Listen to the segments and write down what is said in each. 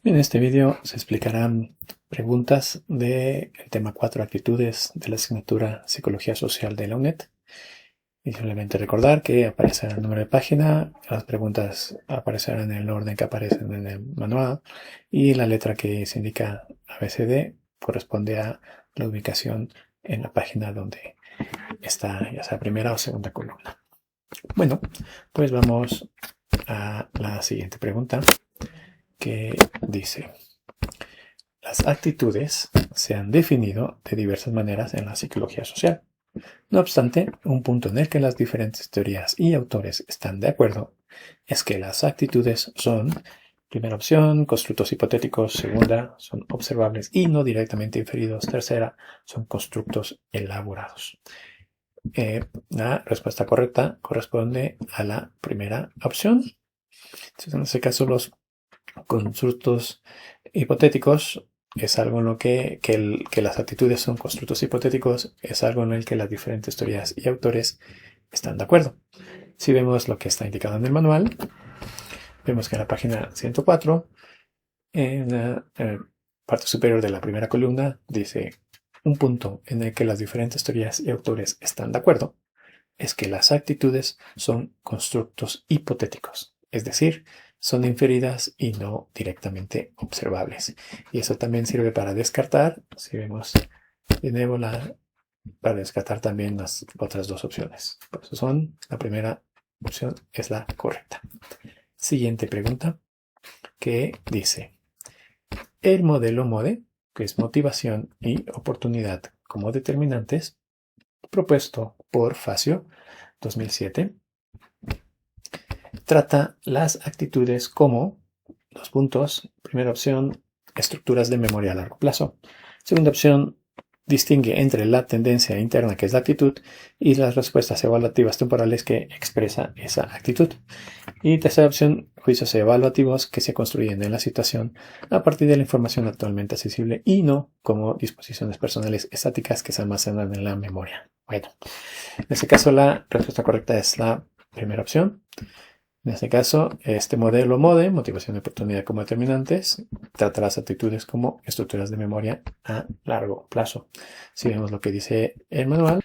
En este vídeo se explicarán preguntas del tema 4 actitudes de la asignatura Psicología Social de la UNED. Y simplemente recordar que aparecerá el número de página, las preguntas aparecerán en el orden que aparecen en el manual y la letra que se indica ABCD corresponde a la ubicación en la página donde está, ya sea primera o segunda columna. Bueno, pues vamos a la siguiente pregunta que dice: las actitudes se han definido de diversas maneras en la psicología social. No obstante, un punto en el que las diferentes teorías y autores están de acuerdo es que las actitudes son, primera opción, constructos hipotéticos; segunda, son observables y no directamente inferidos; tercera, son constructos elaborados. La respuesta correcta corresponde a la primera opción. Entonces, en este caso, los constructos hipotéticos es algo en lo que las actitudes son constructos hipotéticos, es algo en el que las diferentes teorías y autores están de acuerdo. Si vemos lo que está indicado en el manual, vemos que en la página 104, en la parte superior de la primera columna, dice: un punto en el que las diferentes teorías y autores están de acuerdo es que las actitudes son constructos hipotéticos, es decir, son inferidas y no directamente observables. Y eso también sirve para descartar, si vemos de nuevo, para descartar también las otras dos opciones. Por eso la primera opción es la correcta. Siguiente pregunta, que dice: el modelo MODE, que es motivación y oportunidad como determinantes, propuesto por Facio 2007, trata las actitudes como, dos puntos, primera opción, estructuras de memoria a largo plazo; segunda opción, distingue entre la tendencia interna, que es la actitud, y las respuestas evaluativas temporales que expresa esa actitud; y tercera opción, juicios evaluativos que se construyen en la situación a partir de la información actualmente accesible y no como disposiciones personales estáticas que se almacenan en la memoria. Bueno, en este caso la respuesta correcta es la primera opción. En este caso, este modelo MODE, motivación y oportunidad como determinantes, trata las actitudes como estructuras de memoria a largo plazo. Si vemos lo que dice el manual,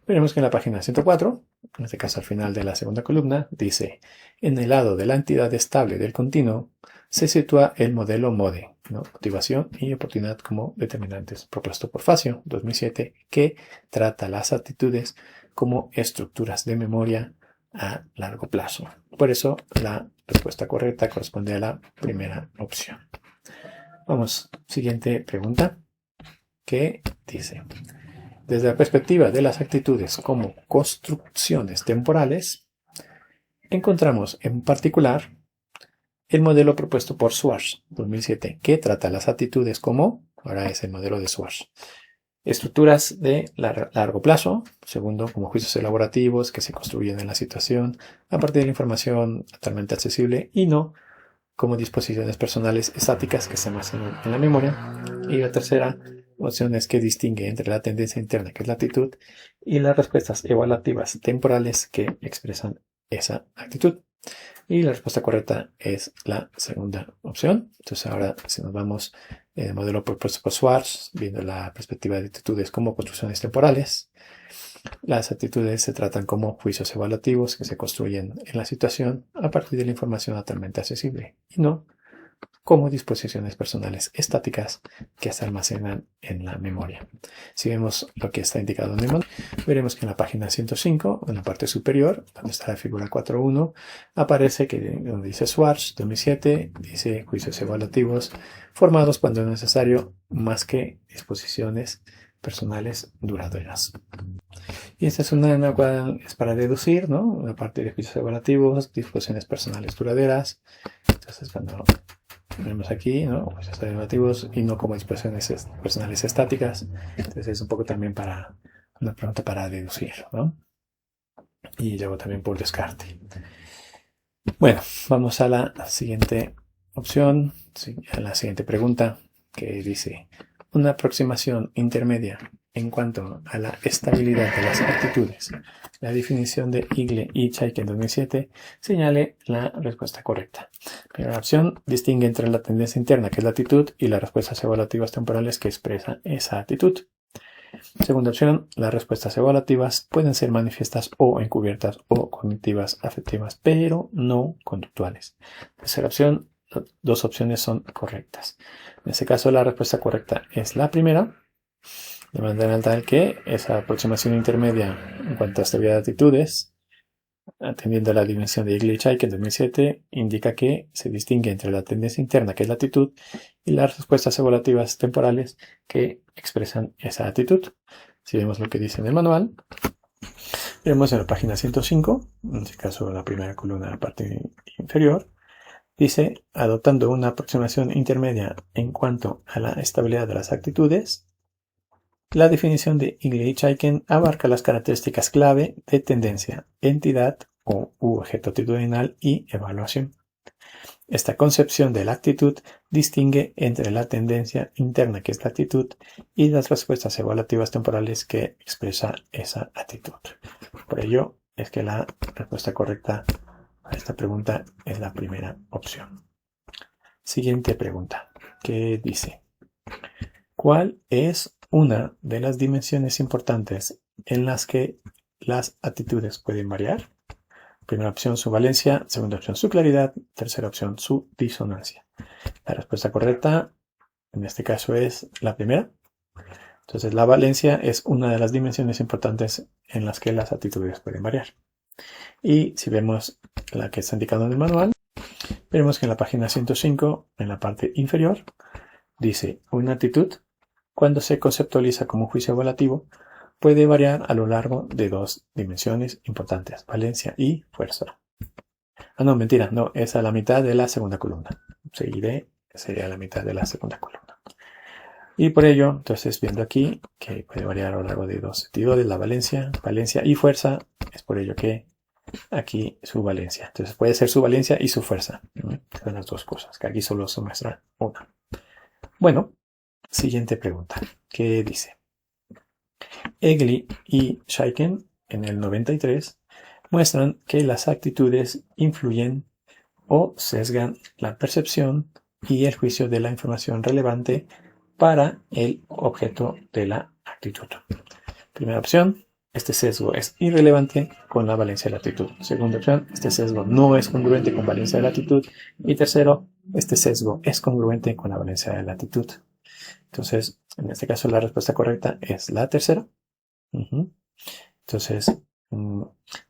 veremos que en la página 104, en este caso al final de la segunda columna, dice: en el lado de la entidad estable del continuo se sitúa el modelo MODE, ¿no? Motivación y oportunidad como determinantes, propuesto por Facio 2007, que trata las actitudes como estructuras de memoria a largo plazo. Por eso la respuesta correcta corresponde a la primera opción. Vamos, siguiente pregunta, que dice: desde la perspectiva de las actitudes como construcciones temporales, encontramos en particular el modelo propuesto por Schwartz 2007, que trata las actitudes como, ahora es el modelo de Schwartz, estructuras de largo plazo; segundo, como juicios elaborativos que se construyen en la situación a partir de la información actualmente accesible y no como disposiciones personales estáticas que se almacenan en la memoria; y la tercera opción es que distingue entre la tendencia interna, que es la actitud, y las respuestas evaluativas temporales que expresan esa actitud. Y la respuesta correcta es la segunda opción. Entonces ahora, si nos vamos en el modelo propuesto por Schwartz, viendo la perspectiva de actitudes como construcciones temporales, las actitudes se tratan como juicios evaluativos que se construyen en la situación a partir de la información actualmente accesible y no como disposiciones personales estáticas que se almacenan en la memoria. Si vemos lo que está indicado en el manual, veremos que en la página 105, en la parte superior, donde está la figura 4.1, aparece que donde dice Schwartz 2007, dice juicios evaluativos formados cuando es necesario, más que disposiciones personales duraderas. Y esta es una cual es para deducir, ¿no? La parte de juicios evaluativos, disposiciones personales duraderas. Entonces, cuando vemos aquí, ¿no? Juicios evaluativos y no como disposiciones personales estáticas. Entonces es un poco también para una pregunta para deducir, ¿no? Y luego también por descarte. Bueno, vamos a la siguiente opción, a la siguiente pregunta, que dice: una aproximación intermedia en cuanto a la estabilidad de las actitudes, la definición de Igle y Chaiken 2007, señale la respuesta correcta. Primera opción, distingue entre la tendencia interna, que es la actitud, y las respuestas evaluativas temporales que expresan esa actitud. Segunda opción, las respuestas evaluativas pueden ser manifiestas o encubiertas o cognitivas afectivas, pero no conductuales. Tercera opción, dos opciones son correctas. En este caso, la respuesta correcta es la primera, de manera tal que esa aproximación intermedia en cuanto a estabilidad de actitudes, atendiendo a la dimensión de Igle y Chaiken en 2007, indica que se distingue entre la tendencia interna, que es la actitud, y las respuestas evaluativas temporales que expresan esa actitud. Si vemos lo que dice en el manual, vemos en la página 105, en este caso la primera columna de la parte inferior, dice, adoptando una aproximación intermedia en cuanto a la estabilidad de las actitudes, la definición de Igle y Chaiken abarca las características clave de tendencia, entidad u objeto actitudinal y evaluación. Esta concepción de la actitud distingue entre la tendencia interna, que es la actitud, y las respuestas evaluativas temporales que expresa esa actitud. Por ello es que la respuesta correcta a esta pregunta es la primera opción. Siguiente pregunta, ¿qué dice? ¿Cuál es una de las dimensiones importantes en las que las actitudes pueden variar? Primera opción, su valencia. Segunda opción, su claridad. Tercera opción, su disonancia. La respuesta correcta en este caso es la primera. Entonces, la valencia es una de las dimensiones importantes en las que las actitudes pueden variar. Y si vemos la que está indicada en el manual, vemos que en la página 105, en la parte inferior, dice, una actitud, cuando se conceptualiza como un juicio evaluativo, puede variar a lo largo de dos dimensiones importantes, valencia y fuerza. Ah, no, mentira, no, es a la mitad de la segunda columna. Seguiré, sería la mitad de la segunda columna. Y por ello, entonces, viendo aquí que puede variar a lo largo de dos sentidos, la valencia y fuerza, es por ello que aquí su valencia. Entonces puede ser su valencia y su fuerza. Son las dos cosas, que aquí solo se muestra una. Bueno, siguiente pregunta. ¿Qué dice? Igle y Chaiken en el 93 muestran que las actitudes influyen o sesgan la percepción y el juicio de la información relevante para el objeto de la actitud. Primera opción, este sesgo es irrelevante con la valencia de la actitud. Segunda opción, este sesgo no es congruente con valencia de la actitud. Y tercero, este sesgo es congruente con la valencia de la actitud. Entonces, en este caso la respuesta correcta es la tercera. Entonces,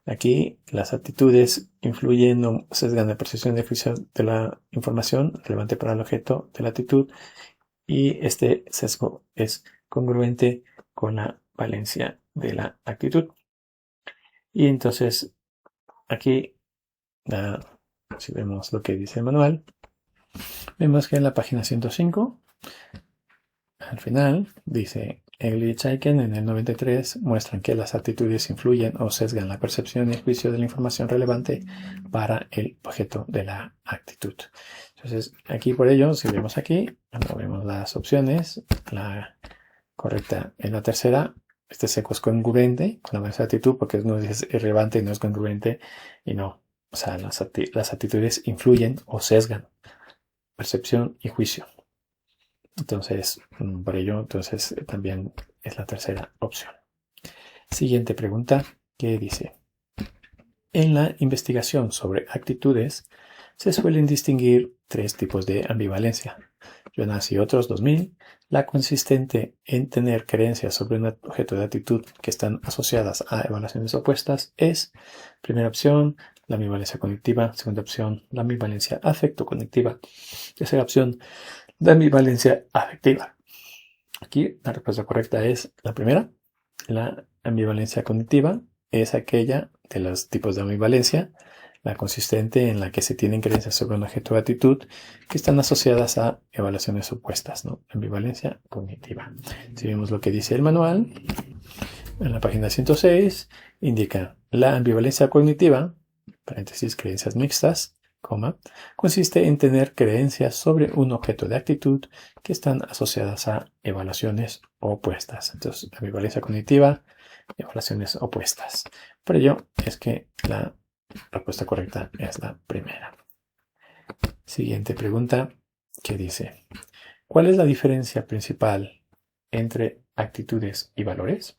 aquí las actitudes influyen o sesgan la percepción de juicio de la información relevante para el objeto de la actitud y este sesgo es congruente con la valencia de la actitud. Y entonces, aquí, si vemos lo que dice el manual, vemos que en la página 105, al final, dice, Igle y Chaiken en el 93 muestran que las actitudes influyen o sesgan la percepción y el juicio de la información relevante para el objeto de la actitud. Entonces, aquí por ello, si vemos aquí, cuando vemos las opciones, la correcta es la tercera. Este sesgo es congruente con la valencia de la actitud porque no es irrelevante y no es congruente y no. O sea, las actitudes influyen o sesgan percepción y juicio. Entonces, por ello, entonces también es la tercera opción. Siguiente pregunta, ¿qué dice? En la investigación sobre actitudes se suelen distinguir tres tipos de ambivalencia. Jonas y otros 2000, la consistente en tener creencias sobre un objeto de actitud que están asociadas a evaluaciones opuestas es, primera opción, la ambivalencia cognitiva, segunda opción, la ambivalencia afecto-cognitiva, tercera opción, la ambivalencia afectiva. Aquí la respuesta correcta es la primera. La ambivalencia cognitiva es aquella de los tipos de ambivalencia, la consistente en la que se tienen creencias sobre un objeto de actitud que están asociadas a evaluaciones opuestas, ¿no? Ambivalencia cognitiva. Si vemos lo que dice el manual, en la página 106, indica la ambivalencia cognitiva, paréntesis, creencias mixtas, consiste en tener creencias sobre un objeto de actitud que están asociadas a evaluaciones opuestas. Entonces, ambivalencia cognitiva, evaluaciones opuestas. Por ello es que la respuesta correcta es la primera. Siguiente pregunta, que dice: ¿cuál es la diferencia principal entre actitudes y valores?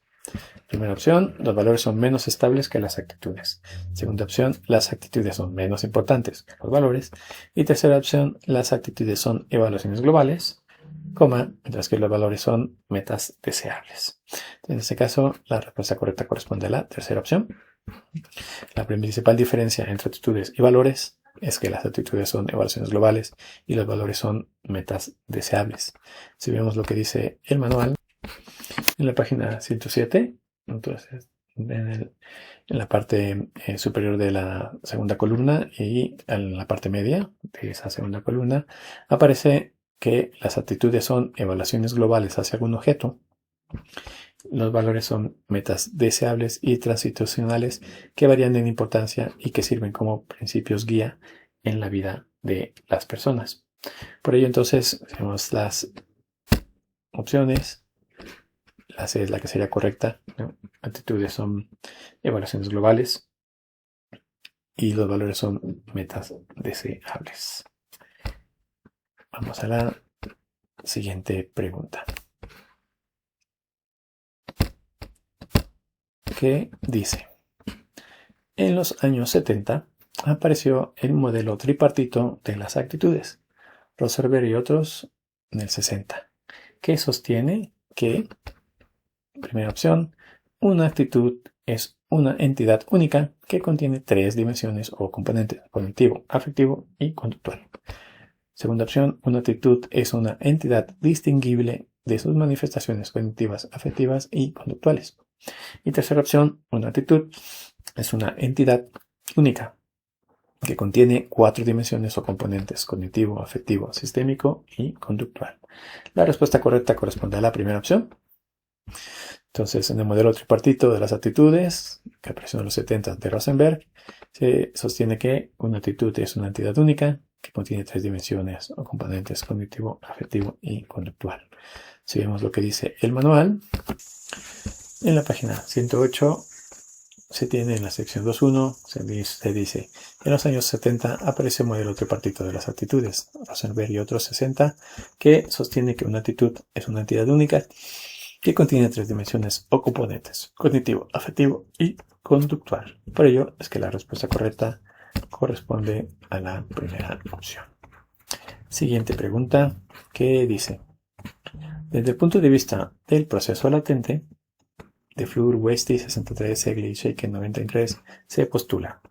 Primera opción, los valores son menos estables que las actitudes. Segunda opción, las actitudes son menos importantes que los valores. Y tercera opción, las actitudes son evaluaciones globales, mientras que los valores son metas deseables. En este caso, la respuesta correcta corresponde a la tercera opción. La principal diferencia entre actitudes y valores es que las actitudes son evaluaciones globales y los valores son metas deseables. Si vemos lo que dice el manual, en la página 107, entonces en la parte superior de la segunda columna y en la parte media de esa segunda columna, aparece que las actitudes son evaluaciones globales hacia algún objeto. Los valores son metas deseables y transicionales que varían en importancia y que sirven como principios guía en la vida de las personas. Por ello, entonces, tenemos las opciones. La C es la que sería correcta, ¿no? Actitudes son evaluaciones globales y los valores son metas deseables. Vamos a la siguiente pregunta, que dice: en los años 70 apareció el modelo tripartito de las actitudes, Rosenberg y otros en el 60, que sostiene que, primera opción, una actitud es una entidad única que contiene 3 dimensiones o componentes: cognitivo, afectivo y conductual. Segunda opción, una actitud es una entidad distinguible de sus manifestaciones cognitivas, afectivas y conductuales. Y tercera opción, una actitud es una entidad única que contiene 4 dimensiones o componentes: cognitivo, afectivo, sistémico y conductual. La respuesta correcta corresponde a la primera opción. Entonces, en el modelo tripartito de las actitudes, que apareció en los 70 de Rosenberg, se sostiene que una actitud es una entidad única que contiene 3 dimensiones o componentes: cognitivo, afectivo y conductual. Si vemos lo que dice el manual, en la página 108 se tiene en la sección 2.1, se dice: en los años 70 aparece el modelo tripartito de las actitudes, Rosenberg y otros 60, que sostiene que una actitud es una entidad única que contiene 3 dimensiones o componentes: cognitivo, afectivo y conductual. Por ello es que la respuesta correcta corresponde a la primera opción. Siguiente pregunta, que dice: desde el punto de vista del proceso latente, de Fleur, Westy 63, Segli y Shaken 93, se postula: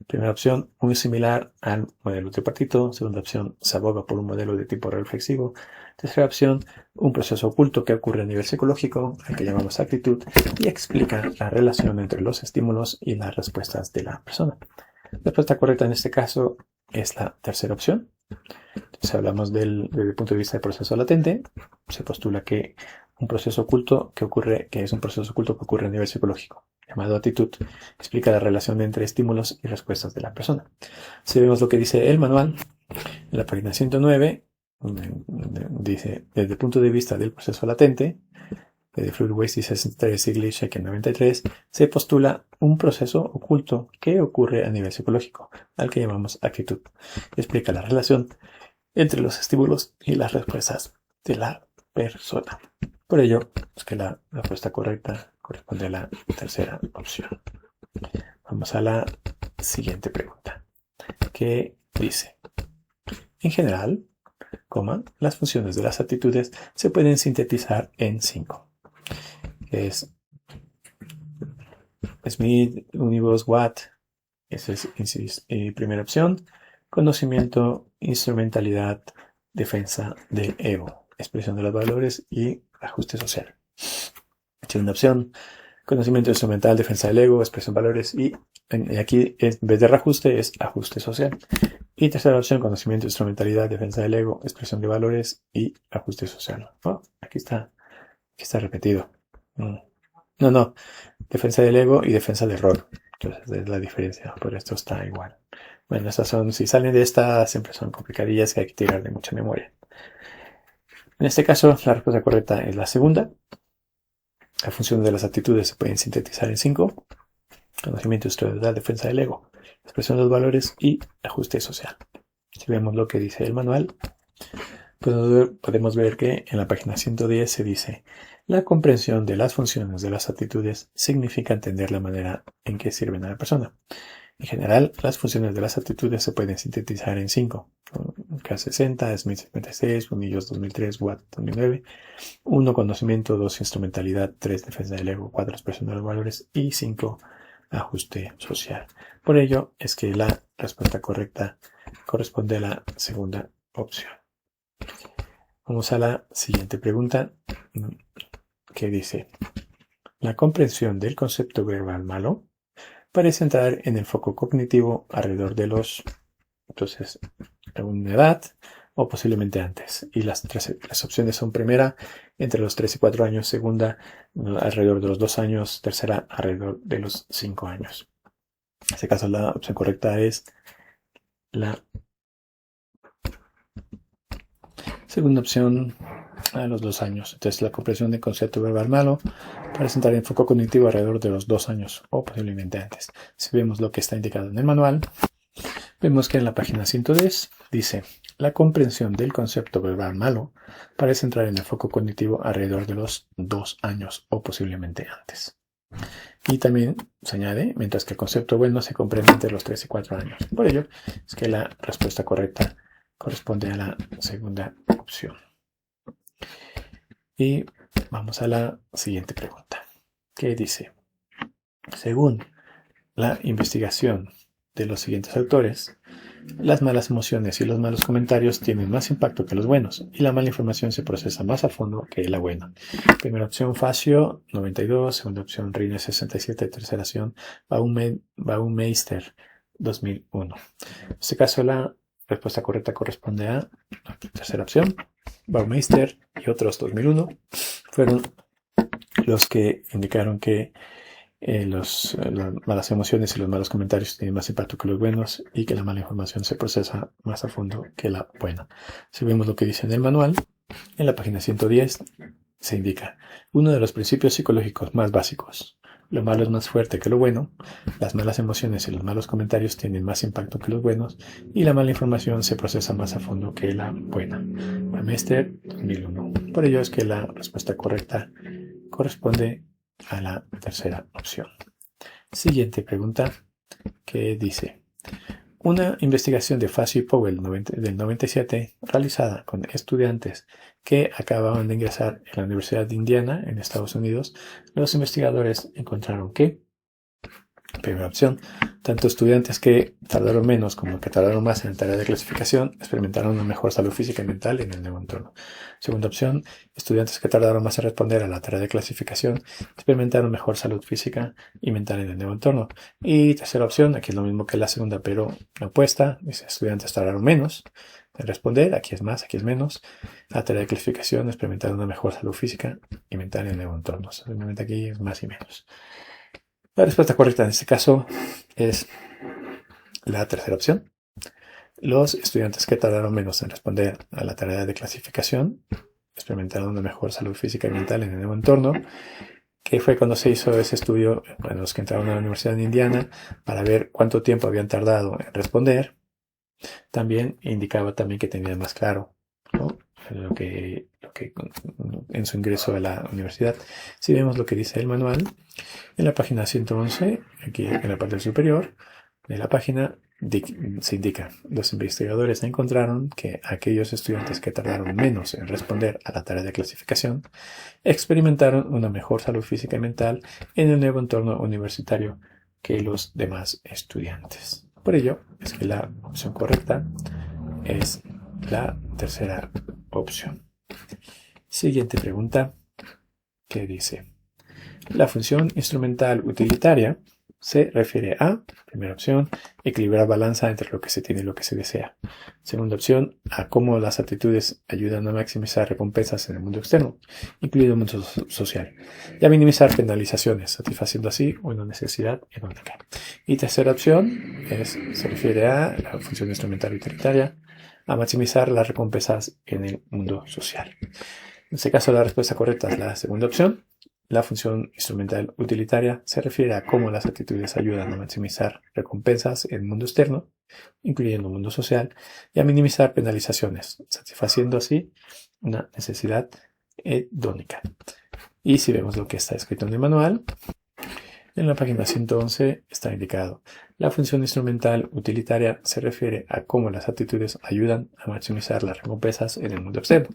primera opción, muy similar al modelo tripartito. Segunda opción, se aboga por un modelo de tipo reflexivo. Tercera opción, un proceso oculto que ocurre a nivel psicológico, al que llamamos actitud, y explica la relación entre los estímulos y las respuestas de la persona. La respuesta correcta en este caso es la tercera opción. Si hablamos desde el punto de vista del proceso latente, se postula que un proceso oculto que es un proceso oculto que ocurre a nivel psicológico, llamado actitud, explica la relación entre estímulos y respuestas de la persona. Si vemos lo que dice el manual, en la página 109, dice: desde el punto de vista del proceso latente, de Fleur, Westy 63, Segli y Shaken 93, se postula un proceso oculto que ocurre a nivel psicológico, al que llamamos actitud. Explica la relación entre los estímulos y las respuestas de la persona. Por ello, es que la respuesta correcta corresponde a la tercera opción. Vamos a la siguiente pregunta, que dice: en general, las funciones de las actitudes se pueden sintetizar en 5. Es Smith, Univos, Watt. Esa es primera opción. Conocimiento, instrumentalidad, defensa del ego, expresión de los valores y ajuste social. Segunda opción, conocimiento instrumental, defensa del ego, expresión de valores y aquí en vez de reajuste es ajuste social. Y tercera opción, conocimiento, instrumentalidad, defensa del ego, expresión de valores y ajuste social. Oh, aquí está repetido. No, defensa del ego y defensa del rol. Entonces es la diferencia, por esto está igual. Bueno, estas son, si salen de esta, siempre son complicadillas que hay que tirar de mucha memoria. En este caso, la respuesta correcta es la segunda. La función de las actitudes se pueden sintetizar en 5. Conocimiento estructural, defensa del ego, expresión de los valores y ajuste social. Si vemos lo que dice el manual, podemos ver que en la página 110 se dice: la comprensión de las funciones de las actitudes significa entender la manera en que sirven a la persona. En general, las funciones de las actitudes se pueden sintetizar en 5. K60, Smith 56, Bonillos 2003, Watt 2009. 1. Conocimiento, 2. Instrumentalidad, 3. Defensa del ego, 4. Expresión de los valores y 5. Ajuste social. Por ello es que la respuesta correcta corresponde a la segunda opción. Vamos a la siguiente pregunta, que dice: la comprensión del concepto verbal malo parece entrar en el foco cognitivo alrededor de los, entonces, una edad o posiblemente antes. Y las opciones son: primera, entre los 3 y 4 años; segunda, alrededor de los 2 años; tercera, alrededor de los 5 años. En este caso, la opción correcta es la segunda opción, a los 2 años. Entonces, la comprensión del concepto verbal malo parece entrar en foco cognitivo alrededor de los 2 años o posiblemente antes. Si vemos lo que está indicado en el manual, vemos que en la página 110 dice: la comprensión del concepto verbal malo parece entrar en el foco cognitivo alrededor de los 2 años o posiblemente antes. Y también se añade: mientras que el concepto bueno se comprende entre los 3 y 4 años. Por ello es que la respuesta correcta corresponde a la segunda opción. Y vamos a la siguiente pregunta, que dice: según la investigación de los siguientes autores, las malas emociones y los malos comentarios tienen más impacto que los buenos, y la mala información se procesa más a fondo que la buena. Primera opción, Facio 92, segunda opción, Rines 67, tercera opción, Baumeister 2001. En este caso, la respuesta correcta corresponde a la tercera opción. Baumeister y otros 2001 fueron los que indicaron que las malas emociones y los malos comentarios tienen más impacto que los buenos, y que la mala información se procesa más a fondo que la buena. Si vemos lo que dice en el manual, en la página 110 se indica: uno de los principios psicológicos más básicos. Lo malo es más fuerte que lo bueno. Las malas emociones y los malos comentarios tienen más impacto que los buenos, y la mala información se procesa más a fondo que la buena. Baumeister 2001. Por ello es que la respuesta correcta corresponde a la tercera opción. Siguiente pregunta, que dice: una investigación de Facio y Powell del 97, realizada con estudiantes que acababan de ingresar en la Universidad de Indiana, en Estados Unidos, los investigadores encontraron que, primera opción, tanto estudiantes que tardaron menos como que tardaron más en la tarea de clasificación experimentaron una mejor salud física y mental en el nuevo entorno. Segunda opción, estudiantes que tardaron más en responder a la tarea de clasificación experimentaron mejor salud física y mental en el nuevo entorno. Y tercera opción, aquí es lo mismo que la segunda, pero la opuesta, dice: estudiantes tardaron menos en responder, aquí es más, aquí es menos, a la tarea de clasificación experimentaron una mejor salud física y mental en el nuevo entorno. Simplemente aquí es más y menos. La respuesta correcta en este caso es la tercera opción. Los estudiantes que tardaron menos en responder a la tarea de clasificación experimentaron una mejor salud física y mental en el nuevo entorno, que fue cuando se hizo ese estudio en los que entraron a la Universidad de Indiana para ver cuánto tiempo habían tardado en responder. También indicaba también que tenían más claro, ¿no?, lo que en su ingreso a la universidad. Si vemos lo que dice el manual, en la página 111, aquí en la parte superior de la página, se indica: los investigadores encontraron que aquellos estudiantes que tardaron menos en responder a la tarea de clasificación experimentaron una mejor salud física y mental en el nuevo entorno universitario que los demás estudiantes. Por ello es que la opción correcta es la tercera opción. Siguiente pregunta, que dice: la función instrumental utilitaria se refiere a, primera opción, equilibrar balanza entre lo que se tiene y lo que se desea. Segunda opción, a cómo las actitudes ayudan a maximizar recompensas en el mundo externo, incluido el mundo social, y a minimizar penalizaciones, satisfaciendo así una necesidad económica. Y tercera opción se refiere a la función instrumental utilitaria, a maximizar las recompensas en el mundo social. En este caso, la respuesta correcta es la segunda opción. La función instrumental utilitaria se refiere a cómo las actitudes ayudan a maximizar recompensas en el mundo externo, incluyendo el mundo social, y a minimizar penalizaciones, satisfaciendo así una necesidad hedónica. Y si vemos lo que está escrito en el manual, en la página 111 está indicado: la función instrumental utilitaria se refiere a cómo las actitudes ayudan a maximizar las recompensas en el mundo externo,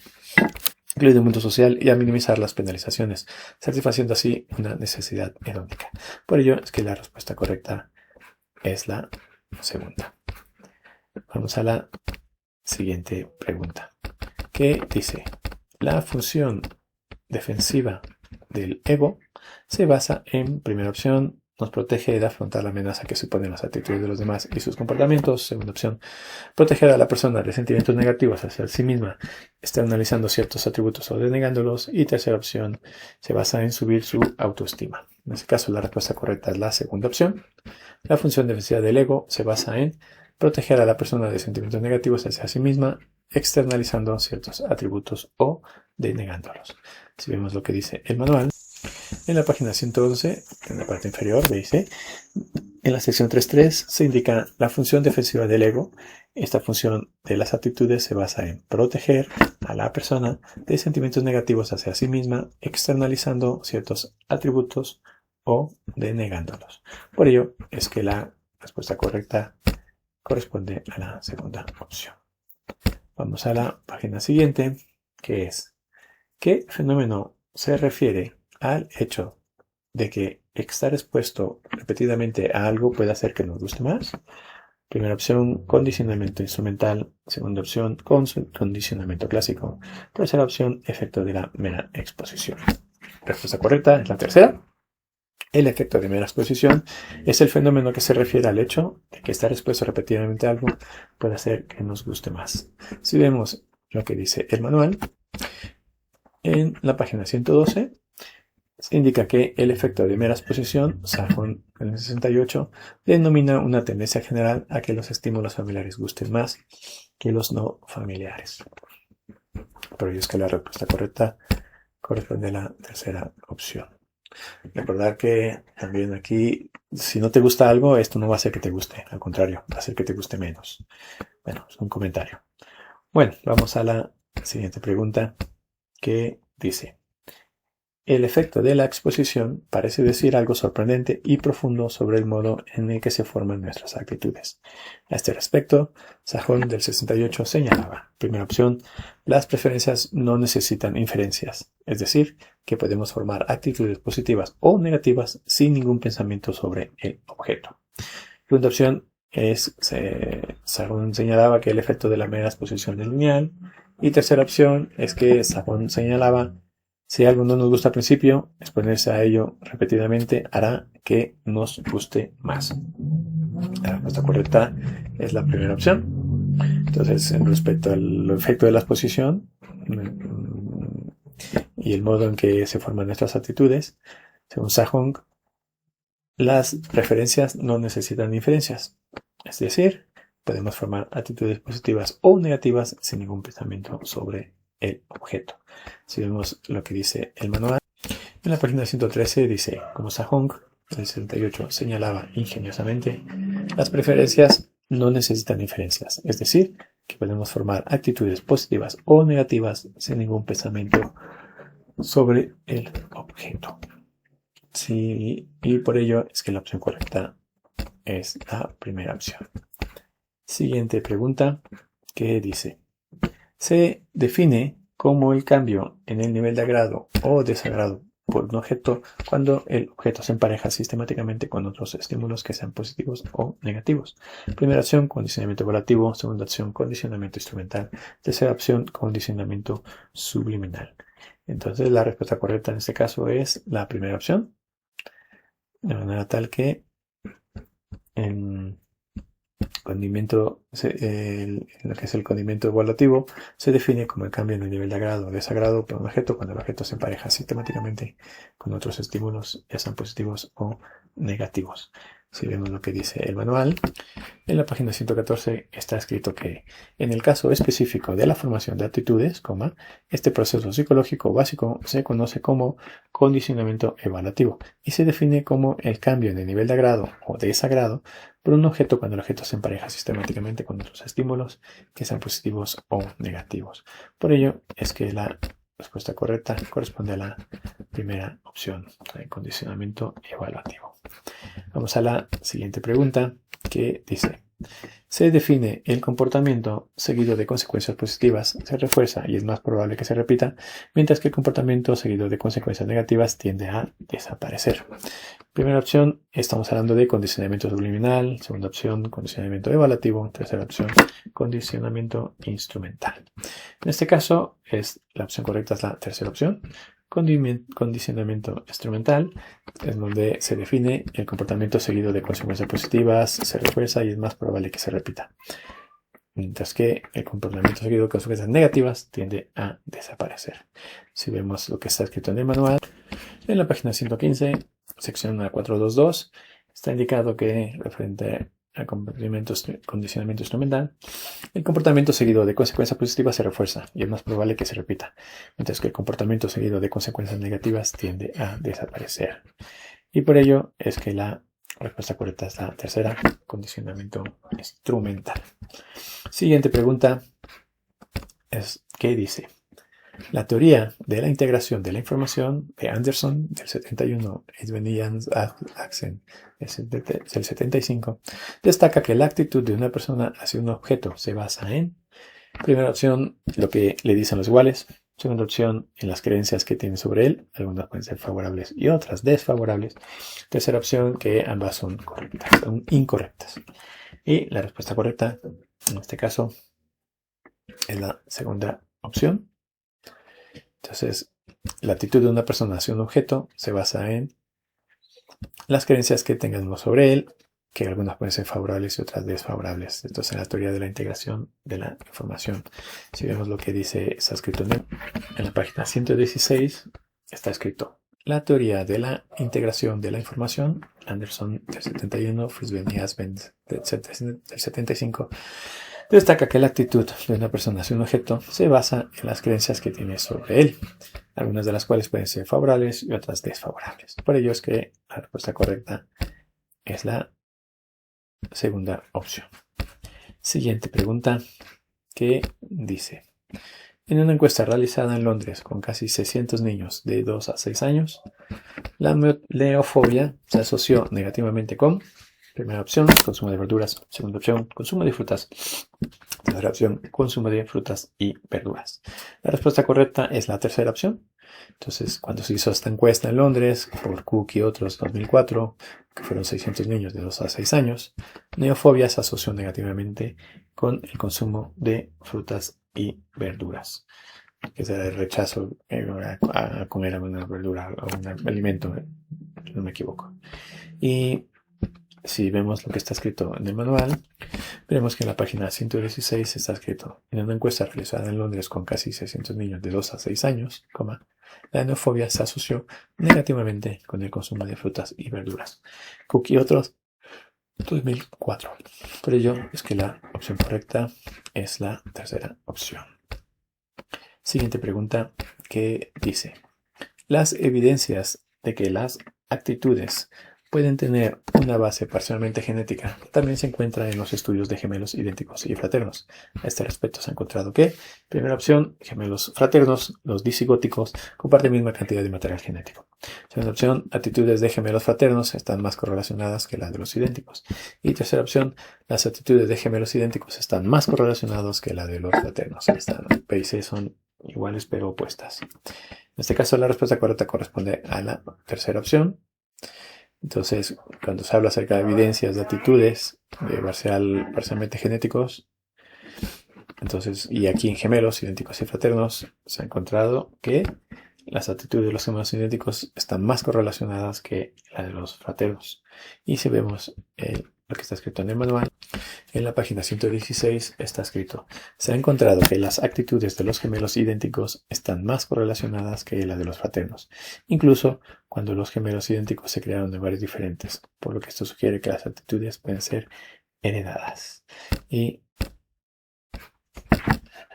incluido el mundo social, y a minimizar las penalizaciones, satisfaciendo así una necesidad hedónica. Por ello es que la respuesta correcta es la segunda. Vamos a la siguiente pregunta, que dice: la función defensiva del ego se basa en, primera opción, nos protege de afrontar la amenaza que suponen las actitudes de los demás y sus comportamientos. Segunda opción, proteger a la persona de sentimientos negativos hacia sí misma, externalizando ciertos atributos o denegándolos. Y tercera opción, se basa en subir su autoestima. En este caso, la respuesta correcta es la segunda opción. La función defensiva del ego se basa en proteger a la persona de sentimientos negativos hacia sí misma, externalizando ciertos atributos o denegándolos. Si vemos lo que dice el manual, en la página 111, en la parte inferior, dice, en la sección 3.3 se indica la función defensiva del ego. Esta función de las actitudes se basa en proteger a la persona de sentimientos negativos hacia sí misma, externalizando ciertos atributos o denegándolos. Por ello es que la respuesta correcta corresponde a la segunda opción. Vamos a la página siguiente, que es: ¿qué fenómeno se refiere al hecho de que estar expuesto repetidamente a algo puede hacer que nos guste más? Primera opción, condicionamiento instrumental. Segunda opción, condicionamiento clásico. Tercera opción, efecto de la mera exposición. Respuesta correcta es la tercera. El efecto de mera exposición es el fenómeno que se refiere al hecho de que estar expuesto repetidamente a algo puede hacer que nos guste más. Si vemos lo que dice el manual, en la página 112 se indica que el efecto de mera exposición, Sajón en el 68, denomina una tendencia general a que los estímulos familiares gusten más que los no familiares. Por ello es que la respuesta correcta corresponde a la tercera opción. Recordar que también aquí, si no te gusta algo, esto no va a hacer que te guste, al contrario, va a hacer que te guste menos. Bueno, es un comentario. Bueno, vamos a la siguiente pregunta, que dice: el efecto de la exposición parece decir algo sorprendente y profundo sobre el modo en el que se forman nuestras actitudes. A este respecto, Sajón del 68 señalaba: primera opción, las preferencias no necesitan inferencias, es decir, que podemos formar actitudes positivas o negativas sin ningún pensamiento sobre el objeto. Segunda opción Sajón señalaba que el efecto de la mera exposición es lineal. Y tercera opción es que Sajón señalaba: si algo no nos gusta al principio, exponerse a ello repetidamente hará que nos guste más. La respuesta correcta es la primera opción. Entonces, en respecto al efecto de la exposición y el modo en que se forman nuestras actitudes, según Sajón, las preferencias no necesitan inferencias. Es decir, podemos formar actitudes positivas o negativas sin ningún pensamiento sobre el objeto. Si vemos lo que dice el manual, en la página 113 dice: como Sajón del 68 señalaba ingeniosamente, las preferencias no necesitan inferencias, es decir, que podemos formar actitudes positivas o negativas sin ningún pensamiento sobre el objeto. Sí, y por ello es que la opción correcta es la primera opción. Siguiente pregunta, que dice: se define como el cambio en el nivel de agrado o desagrado por un objeto cuando el objeto se empareja sistemáticamente con otros estímulos que sean positivos o negativos. Primera opción, condicionamiento evaluativo. Segunda opción, condicionamiento instrumental. Tercera opción, condicionamiento subliminal. Entonces la respuesta correcta en este caso es la primera opción, de manera tal que lo que es el condimento evaluativo se define como el cambio en el nivel de agrado o desagrado por un objeto cuando el objeto se empareja sistemáticamente con otros estímulos, ya sean positivos o negativos. Si vemos lo que dice el manual, en la página 114 está escrito que en el caso específico de la formación de actitudes, este proceso psicológico básico se conoce como condicionamiento evaluativo y se define como el cambio en el nivel de agrado o desagrado por un objeto cuando el objeto se empareja sistemáticamente con otros estímulos que sean positivos o negativos. Por ello es que la respuesta correcta corresponde a la primera opción, el condicionamiento evaluativo. Vamos a la siguiente pregunta que dice: se define el comportamiento seguido de consecuencias positivas, se refuerza y es más probable que se repita, mientras que el comportamiento seguido de consecuencias negativas tiende a desaparecer. Primera opción, estamos hablando de condicionamiento subliminal. Segunda opción, condicionamiento evaluativo. Tercera opción, condicionamiento instrumental. En este caso, la opción correcta es la tercera opción. Condicionamiento instrumental es donde se define el comportamiento seguido de consecuencias positivas, se refuerza y es más probable que se repita. Mientras que el comportamiento seguido de consecuencias negativas tiende a desaparecer. Si vemos lo que está escrito en el manual, en la página 115, sección 422, está indicado que referente al condicionamiento instrumental, el comportamiento seguido de consecuencias positivas se refuerza y es más probable que se repita, mientras que el comportamiento seguido de consecuencias negativas tiende a desaparecer. Y por ello es que la respuesta correcta es la tercera, condicionamiento instrumental. Siguiente pregunta es, ¿qué dice? La teoría de la integración de la información de Anderson del 71 y Svenians-Axen del 75 destaca que la actitud de una persona hacia un objeto se basa en: primera opción, lo que le dicen los iguales. Segunda opción, en las creencias que tiene sobre él. Algunas pueden ser favorables y otras desfavorables. Tercera opción, que ambas son incorrectas. Y la respuesta correcta, en este caso, es la segunda opción. Entonces, la actitud de una persona hacia un objeto se basa en las creencias que tengamos sobre él, que algunas pueden ser favorables y otras desfavorables. Entonces, en la teoría de la integración de la información, si vemos lo que dice, está escrito en la página 116, está escrito: la teoría de la integración de la información, Anderson del 71, Frisbee y Aspen del 75, destaca que la actitud de una persona hacia un objeto se basa en las creencias que tiene sobre él, algunas de las cuales pueden ser favorables y otras desfavorables. Por ello es que la respuesta correcta es la segunda opción. Siguiente pregunta, que dice: en una encuesta realizada en Londres con casi 600 niños de 2 a 6 años, la neofobia se asoció negativamente con: primera opción, consumo de verduras. Segunda opción, consumo de frutas. Tercera opción, consumo de frutas y verduras. La respuesta correcta es la tercera opción. Entonces, cuando se hizo esta encuesta en Londres por Cook y otros en 2004, que fueron 600 niños de 2 a 6 años, neofobia se asoció negativamente con el consumo de frutas y verduras, que es el rechazo a comer alguna verdura o un alimento, no me equivoco. Y si vemos lo que está escrito en el manual, veremos que en la página 116 está escrito: en una encuesta realizada en Londres con casi 600 niños de 2 a 6 años, la neofobia se asoció negativamente con el consumo de frutas y verduras. Cook y otros, 2004. Por ello es que la opción correcta es la tercera opción. Siguiente pregunta, que dice: las evidencias de que las actitudes pueden tener una base parcialmente genética también se encuentra en los estudios de gemelos idénticos y fraternos. A este respecto se ha encontrado que, primera opción, gemelos fraternos, los disigóticos, comparten la misma cantidad de material genético. Segunda opción, actitudes de gemelos fraternos están más correlacionadas que las de los idénticos. Y tercera opción, las actitudes de gemelos idénticos están más correlacionadas que las de los fraternos. Estas P y C son iguales pero opuestas. En este caso, la respuesta correcta corresponde a la tercera opción. Entonces, cuando se habla acerca de evidencias de actitudes parcialmente genéticos, entonces, y aquí en gemelos idénticos y fraternos, se ha encontrado que las actitudes de los gemelos idénticos están más correlacionadas que las de los fraternos. Y si vemos lo que está escrito en el manual. En la página 116 está escrito: se ha encontrado que las actitudes de los gemelos idénticos están más correlacionadas que las de los fraternos, incluso cuando los gemelos idénticos se crearon en lugares diferentes, por lo que esto sugiere que las actitudes pueden ser heredadas. Y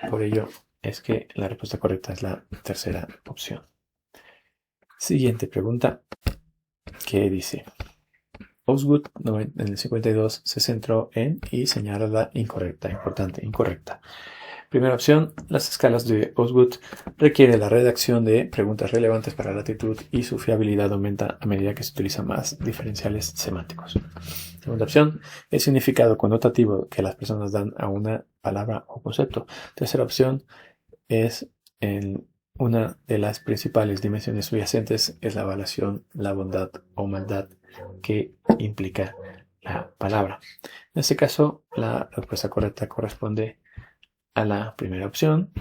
por ello es que la respuesta correcta es la tercera opción. Siguiente pregunta, que dice: Osgood en el 52 se centró en y señala la incorrecta. Importante, incorrecta. Primera opción: las escalas de Osgood requieren la redacción de preguntas relevantes para la actitud y su fiabilidad aumenta a medida que se utilizan más diferenciales semánticos. Segunda opción: el significado connotativo que las personas dan a una palabra o concepto. Tercera opción es una de las principales dimensiones subyacentes es la evaluación, la bondad o maldad que implica la palabra. En este caso, la respuesta correcta corresponde a la primera opción.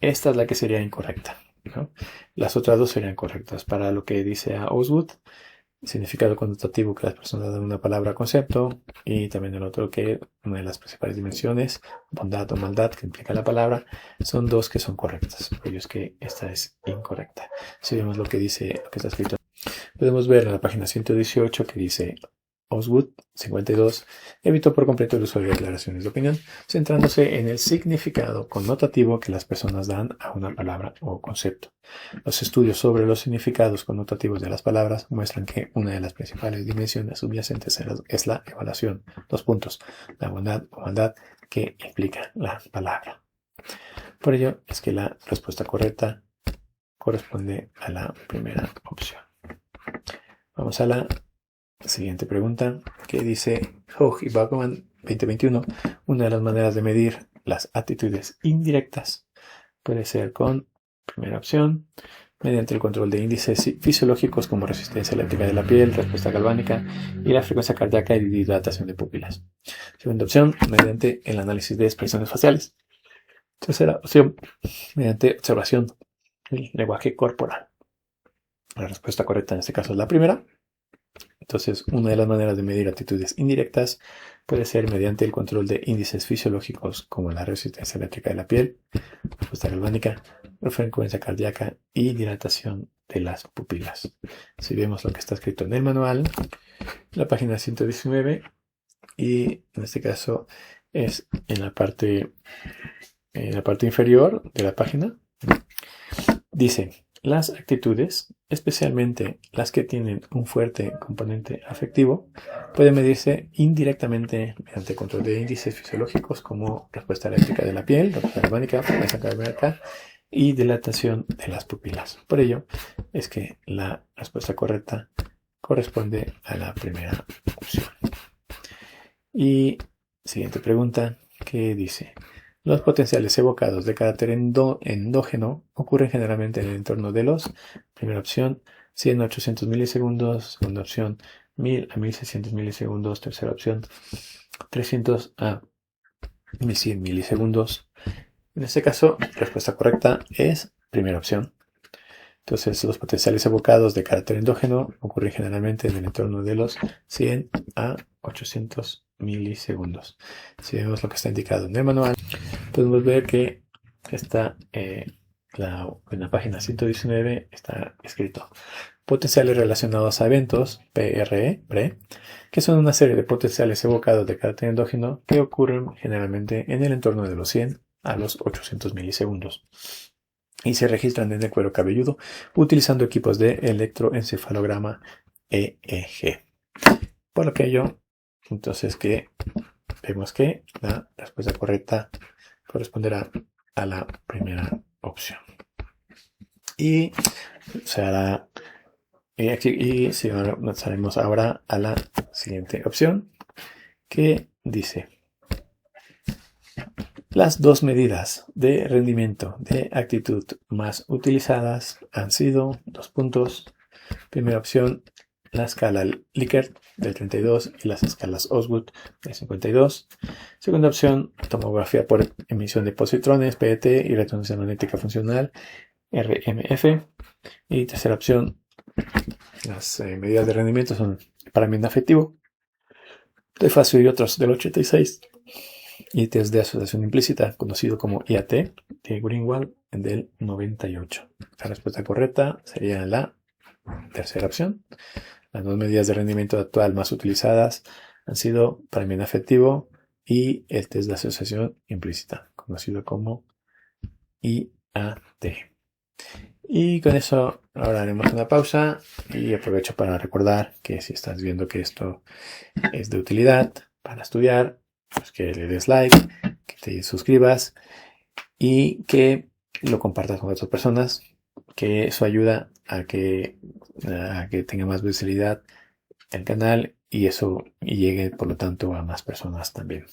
Esta es la que sería incorrecta, ¿no? Las otras dos serían correctas. Para lo que dice a Osgood, significado connotativo que las personas dan una palabra o concepto, y también el otro que una de las principales dimensiones, bondad o maldad que implica la palabra, son dos que son correctas. Por ello es que esta es incorrecta. Si vemos lo que dice, lo que está escrito, podemos ver en la página 118 que dice: Osgood 52 evitó por completo el uso de declaraciones de opinión, centrándose en el significado connotativo que las personas dan a una palabra o concepto. Los estudios sobre los significados connotativos de las palabras muestran que una de las principales dimensiones subyacentes es la evaluación. La bondad o maldad que implica la palabra. Por ello es que la respuesta correcta corresponde a la primera opción. Vamos a la siguiente pregunta, que dice: Hoch y Bachmann 2021, una de las maneras de medir las actitudes indirectas puede ser con, primera opción, mediante el control de índices fisiológicos como resistencia eléctrica de la piel, respuesta galvánica y la frecuencia cardíaca y dilatación de pupilas. Segunda opción, mediante el análisis de expresiones faciales. Tercera opción, mediante observación del lenguaje corporal. La respuesta correcta en este caso es la primera. Entonces, una de las maneras de medir actitudes indirectas puede ser mediante el control de índices fisiológicos como la resistencia eléctrica de la piel, respuesta galvánica, frecuencia cardíaca y dilatación de las pupilas. Si vemos lo que está escrito en el manual, la página 119, y en este caso es en la parte inferior de la página, dice: las actitudes, especialmente las que tienen un fuerte componente afectivo, pueden medirse indirectamente mediante control de índices fisiológicos como respuesta eléctrica de la piel, respuesta galvánica, frecuencia cardíaca y dilatación de las pupilas. Por ello es que la respuesta correcta corresponde a la primera opción. Y siguiente pregunta, que dice: los potenciales evocados de carácter endógeno ocurren generalmente en el entorno de los, primera opción, 100 a 800 milisegundos, segunda opción, 1000 a 1600 milisegundos, tercera opción, 300 a 1100 milisegundos. En este caso, la respuesta correcta es primera opción. Entonces, los potenciales evocados de carácter endógeno ocurren generalmente en el entorno de los 100 a 800 milisegundos. Si vemos lo que está indicado en el manual, podemos ver que está en la página 119 está escrito: potenciales relacionados a eventos, PRE, que son una serie de potenciales evocados de carácter endógeno que ocurren generalmente en el entorno de los 100 a los 800 milisegundos y se registran en el cuero cabelludo utilizando equipos de electroencefalograma EEG. Por lo que ello, entonces que vemos que la respuesta correcta corresponderá a la primera opción. Y pasaremos ahora a la siguiente opción, que dice: las dos medidas de rendimiento de actitud más utilizadas han sido, primera opción, la escala Likert del 32 y las escalas Osgood del 52. Segunda opción, tomografía por emisión de positrones, PET, y resonancia magnética funcional, RMF. Y tercera opción, las medidas de rendimiento son paramiento afectivo, de Facio y otros del 86, y test de asociación implícita, conocido como IAT, de Greenwald, del 98. La respuesta correcta sería la tercera opción. Las dos medidas de rendimiento actual más utilizadas han sido premio efectivo y el test de asociación implícita, conocido como IAT. Y con eso ahora haremos una pausa y aprovecho para recordar que si estás viendo que esto es de utilidad para estudiar, pues que le des like, que te suscribas y que lo compartas con otras personas, que eso ayuda a que tenga más visibilidad el canal y eso llegue por lo tanto a más personas también,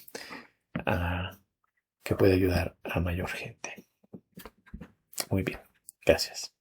que puede ayudar a mayor gente. Muy bien, gracias.